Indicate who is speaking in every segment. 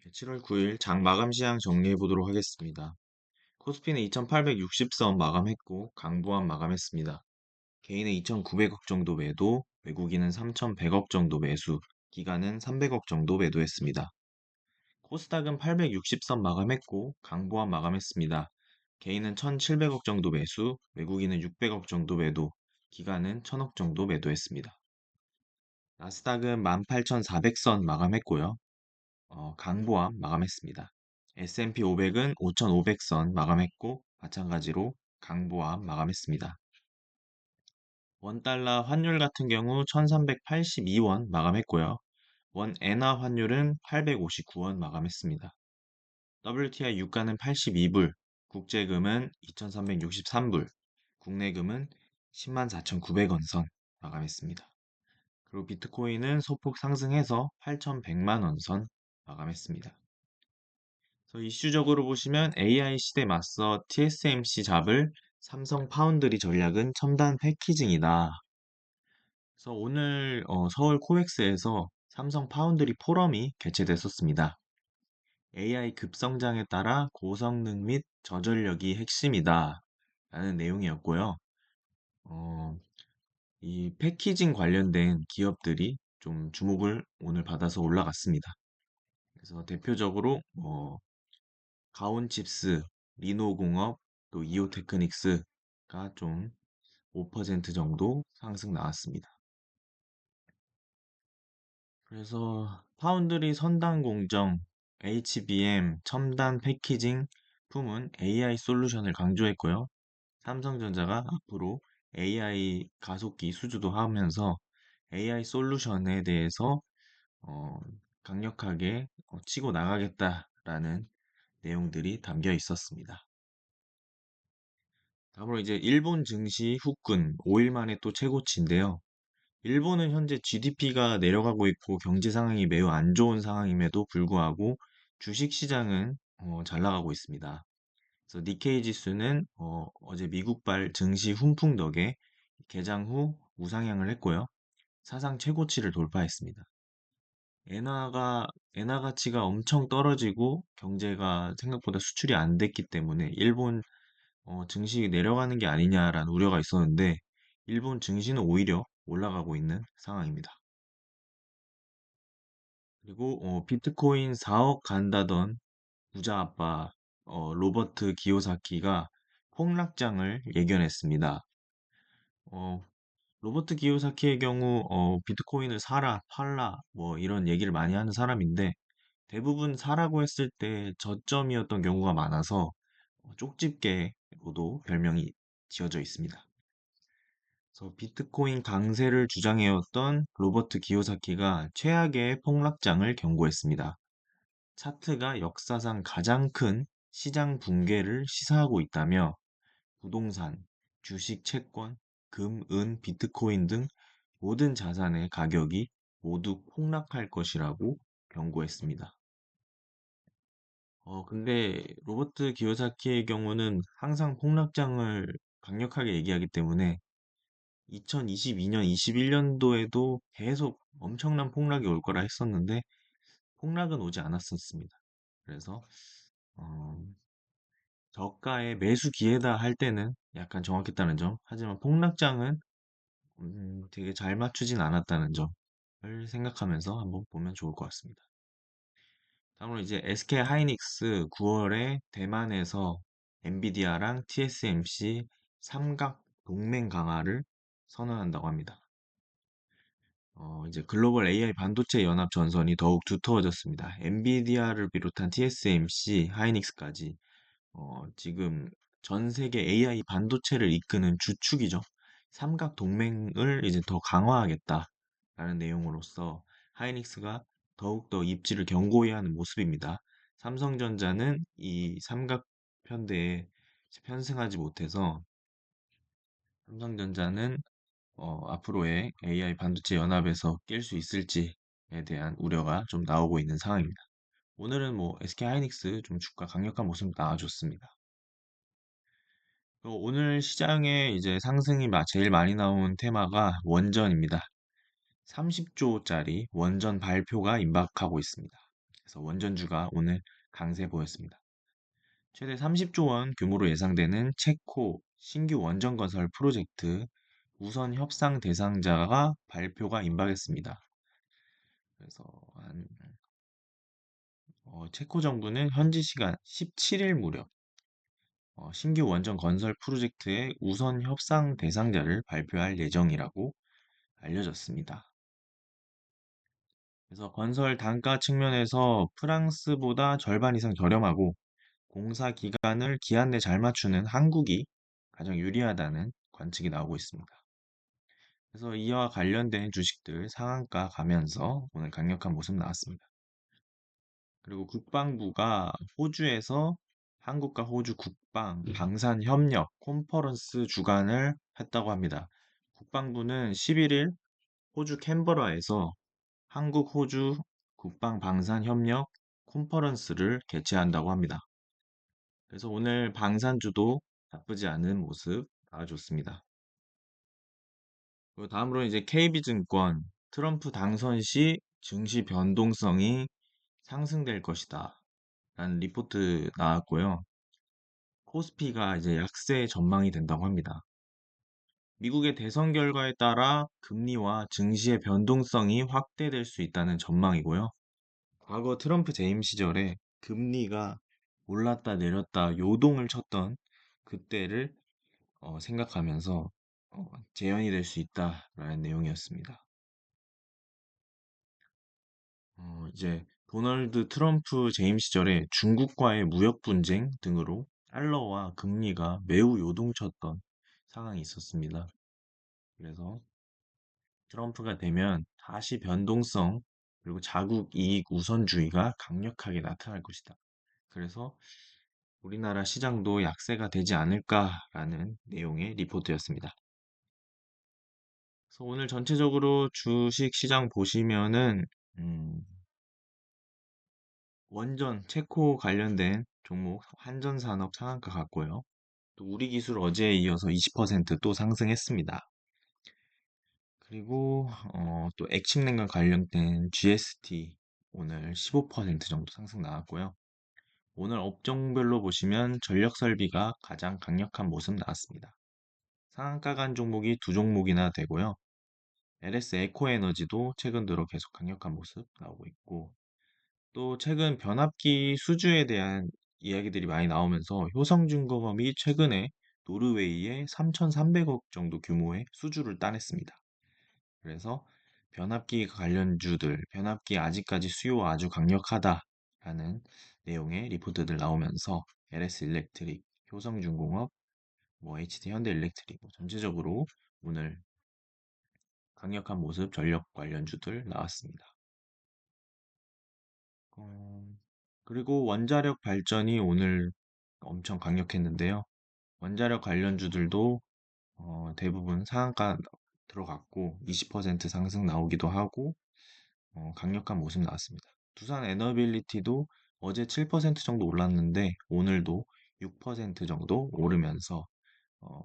Speaker 1: 7월 9일 장 마감 시향 정리해 보도록 하겠습니다. 코스피는 2,860선 마감했고 강보합 마감했습니다. 개인은 2,900억 정도 매도, 외국인은 3,100억 정도 매수, 기관은 300억 정도 매도했습니다. 코스닥은 860선 마감했고 강보합 마감했습니다. 개인은 1,700억 정도 매수, 외국인은 600억 정도 매도, 기관은 1,000억 정도 매도했습니다. 나스닥은 18,400선 마감했고요. 강보합 마감했습니다. S&P 500은 5,500선 마감했고 마찬가지로 강보합 마감했습니다. 원달러 환율 같은 경우 1,382원 마감했고요. 원 엔화 환율은 859원 마감했습니다. WTI 유가는 82불, 국제금은 2,363불, 국내금은 104,900원 선 마감했습니다. 그리고 비트코인은 소폭 상승해서 8,100만 원 선 마감했습니다. 그래서 이슈적으로 보시면 AI 시대 맞서 TSMC 잡을 삼성 파운드리 전략은 첨단 패키징이다. 그래서 오늘 서울 코엑스에서 삼성 파운드리 포럼이 개최됐었습니다. AI 급성장에 따라 고성능 및 저전력이 핵심이다. 라는 내용이었고요. 어, 이 패키징 관련된 기업들이 좀 주목을 오늘 받아서 올라갔습니다. 그래서 대표적으로 가온칩스, 리노공업, 또 이오테크닉스가 좀 5% 정도 상승 나왔습니다. 그래서 파운드리 선단 공정, HBM, 첨단 패키징 품은 AI 솔루션을 강조했고요. 삼성전자가 앞으로 AI 가속기 수주도 하면서 AI 솔루션에 대해서 어, 강력하게 치고 나가겠다라는 내용들이 담겨 있었습니다. 다음으로 이제 일본 증시 후끈 5일 만에 또 최고치인데요. 일본은 현재 GDP가 내려가고 있고 경제 상황이 매우 안 좋은 상황임에도 불구하고 주식 시장은 잘 나가고 있습니다. 그래서 니케이 지수는 어제 미국발 증시 훈풍 덕에 개장 후 우상향을 했고요. 사상 최고치를 돌파했습니다. 엔화 가치가 엄청 떨어지고 경제가 생각보다 수출이 안 됐기 때문에 일본 증시 내려가는 게 아니냐라는 우려가 있었는데 일본 증시는 오히려 올라가고 있는 상황입니다. 그리고 비트코인 4억 간다던 부자 아빠 로버트 기요사키가 폭락장을 예견했습니다. 어, 로버트 기요사키의 경우 비트코인을 사라, 팔라 뭐 이런 얘기를 많이 하는 사람인데 대부분 사라고 했을 때 저점이었던 경우가 많아서 쪽집게로도 별명이 지어져 있습니다. 그래서 비트코인 강세를 주장해왔던 로버트 기요사키가 최악의 폭락장을 경고했습니다. 차트가 역사상 가장 큰 시장 붕괴를 시사하고 있다며 부동산, 주식, 채권, 금, 은, 비트코인 등 모든 자산의 가격이 모두 폭락할 것이라고 경고했습니다. 근데 로버트 기요사키의 경우는 항상 폭락장을 강력하게 얘기하기 때문에 2022년, 21년도에도 계속 엄청난 폭락이 올 거라 했었는데 폭락은 오지 않았었습니다. 그래서 어, 저가의 매수 기회다 할 때는 약간 정확했다는 점. 하지만 폭락장은 되게 잘 맞추진 않았다는 점을 생각하면서 한번 보면 좋을 것 같습니다. 다음으로 이제 SK 하이닉스 9월에 대만에서 엔비디아랑 TSMC 삼각 동맹 강화를 선언한다고 합니다. 이제 글로벌 AI 반도체 연합 전선이 더욱 두터워졌습니다. 엔비디아를 비롯한 TSMC, 하이닉스까지 지금 전 세계 AI 반도체를 이끄는 주축이죠. 삼각 동맹을 이제 더 강화하겠다라는 내용으로서 하이닉스가 더욱더 입지를 견고히 하는 모습입니다. 삼성전자는 이 삼각 편대에 편승하지 못해서 삼성전자는 앞으로의 AI 반도체 연합에서 낄 수 있을지에 대한 우려가 좀 나오고 있는 상황입니다. 오늘은 뭐 SK 하이닉스 좀 주가 강력한 모습 나와줬습니다. 오늘 시장에 이제 상승이 제일 많이 나온 테마가 원전입니다. 30조짜리 원전 발표가 임박하고 있습니다. 그래서 원전주가 오늘 강세 보였습니다. 최대 30조 원 규모로 예상되는 체코 신규 원전 건설 프로젝트 우선 협상 대상자가 발표가 임박했습니다. 그래서 체코 정부는 현지 시간 17일 무렵 신규 원전 건설 프로젝트의 우선 협상 대상자를 발표할 예정이라고 알려졌습니다. 그래서 건설 단가 측면에서 프랑스보다 절반 이상 저렴하고 공사 기간을 기한 내 잘 맞추는 한국이 가장 유리하다는 관측이 나오고 있습니다. 그래서 이와 관련된 주식들 상한가 가면서 오늘 강력한 모습 나왔습니다. 그리고 국방부가 호주에서 한국과 호주 국방 방산 협력 컨퍼런스 주관을 했다고 합니다. 국방부는 11일 호주 캔버라에서 한국 호주 국방 방산 협력 컨퍼런스를 개최한다고 합니다. 그래서 오늘 방산주도 나쁘지 않은 모습 나와줬습니다. 그리고 다음으로 이제 KB증권 트럼프 당선 시 증시 변동성이 상승될 것이다 라는 리포트 나왔고요. 코스피가 이제 약세 전망이 된다고 합니다. 미국의 대선 결과에 따라 금리와 증시의 변동성이 확대될 수 있다는 전망이고요. 과거 트럼프 재임 시절에 금리가 올랐다 내렸다 요동을 쳤던 그때를 생각하면서 재현이 될 수 있다라는 내용이었습니다. 이제 도널드 트럼프 재임 시절에 중국과의 무역 분쟁 등으로 달러와 금리가 매우 요동쳤던 상황이 있었습니다. 그래서 트럼프가 되면 다시 변동성 그리고 자국 이익 우선주의가 강력하게 나타날 것이다. 그래서 우리나라 시장도 약세가 되지 않을까라는 내용의 리포트였습니다. 그래서 오늘 전체적으로 주식 시장 보시면은 음, 원전 체코 관련된 종목 한전산업 상한가 같고요. 또 우리기술 어제에 이어서 20%또 상승했습니다. 그리고 또 액침냉각 관련된 GST 오늘 15% 정도 상승 나왔고요. 오늘 업종별로 보시면 전력설비가 가장 강력한 모습 나왔습니다. 상한가 간 종목이 두 종목이나 되고요. LS 에코에너지도 최근 들어 계속 강력한 모습 나오고 있고 또 최근 변압기 수주에 대한 이야기들이 많이 나오면서 효성중공업이 최근에 노르웨이에 3,300억 정도 규모의 수주를 따냈습니다. 그래서 변압기 관련주들, 변압기 아직까지 수요 아주 강력하다라는 내용의 리포트들 나오면서 LS 일렉트릭, 효성중공업, HD 현대일렉트릭 전체적으로 오늘 강력한 모습 전력 관련주들 나왔습니다. 어, 그리고 원자력 발전이 오늘 엄청 강력했는데요. 원자력 관련주들도 대부분 상한가 들어갔고 20% 상승 나오기도 하고 강력한 모습 나왔습니다. 두산 에너빌리티도 어제 7% 정도 올랐는데 오늘도 6% 정도 오르면서 어,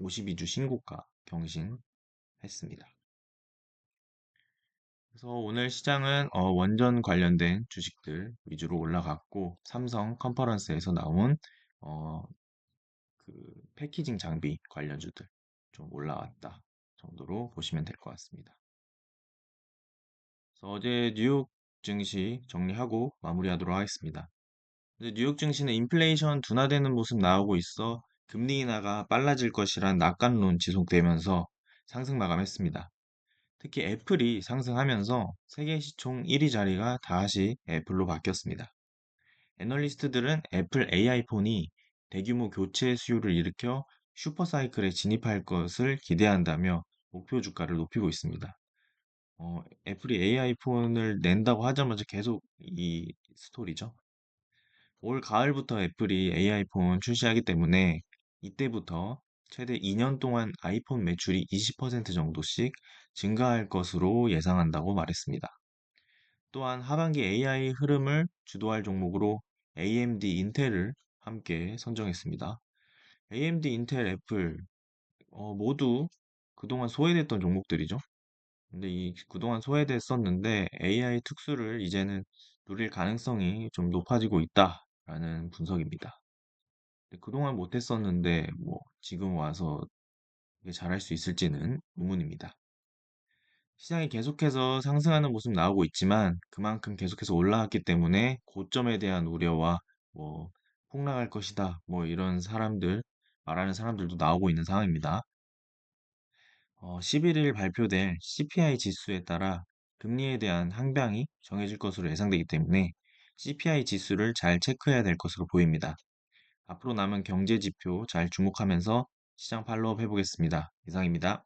Speaker 1: 52주 신고가 경신했습니다. 그래서 오늘 시장은 원전 관련된 주식들 위주로 올라갔고 삼성 컨퍼런스에서 나온 어, 그 패키징 장비 관련주들 좀 올라왔다 정도로 보시면 될 것 같습니다. 그래서 어제 뉴욕 증시 정리하고 마무리하도록 하겠습니다. 근데 뉴욕 증시는 인플레이션 둔화되는 모습 나오고 있어 금리 인하가 빨라질 것이란 낙관론 지속되면서 상승 마감했습니다. 특히 애플이 상승하면서 세계 시총 1위 자리가 다시 애플로 바뀌었습니다. 애널리스트들은 애플 AI 폰이 대규모 교체 수요를 일으켜 슈퍼사이클에 진입할 것을 기대한다며 목표 주가를 높이고 있습니다. 애플이 AI 폰을 낸다고 하자마자 계속 이 스토리죠. 올 가을부터 애플이 AI 폰 출시하기 때문에 이때부터 최대 2년 동안 아이폰 매출이 20% 정도씩 증가할 것으로 예상한다고 말했습니다. 또한 하반기 AI 흐름을 주도할 종목으로 AMD, 인텔을 함께 선정했습니다. AMD, 인텔, 애플 모두 그동안 소외됐던 종목들이죠. 근데 이 그동안 소외됐었는데 AI 특수를 이제는 누릴 가능성이 좀 높아지고 있다라는 분석입니다. 그동안 못했었는데 뭐 지금 와서 이게 잘할 수 있을지는 의문입니다. 시장이 계속해서 상승하는 모습 나오고 있지만 그만큼 계속해서 올라왔기 때문에 고점에 대한 우려와 뭐 폭락할 것이다 뭐 이런 사람들 말하는 사람들도 나오고 있는 상황입니다. 11일 발표될 CPI 지수에 따라 금리에 대한 항방이 정해질 것으로 예상되기 때문에 CPI 지수를 잘 체크해야 될 것으로 보입니다. 앞으로 남은 경제 지표 잘 주목하면서 시장 팔로우업 해보겠습니다. 이상입니다.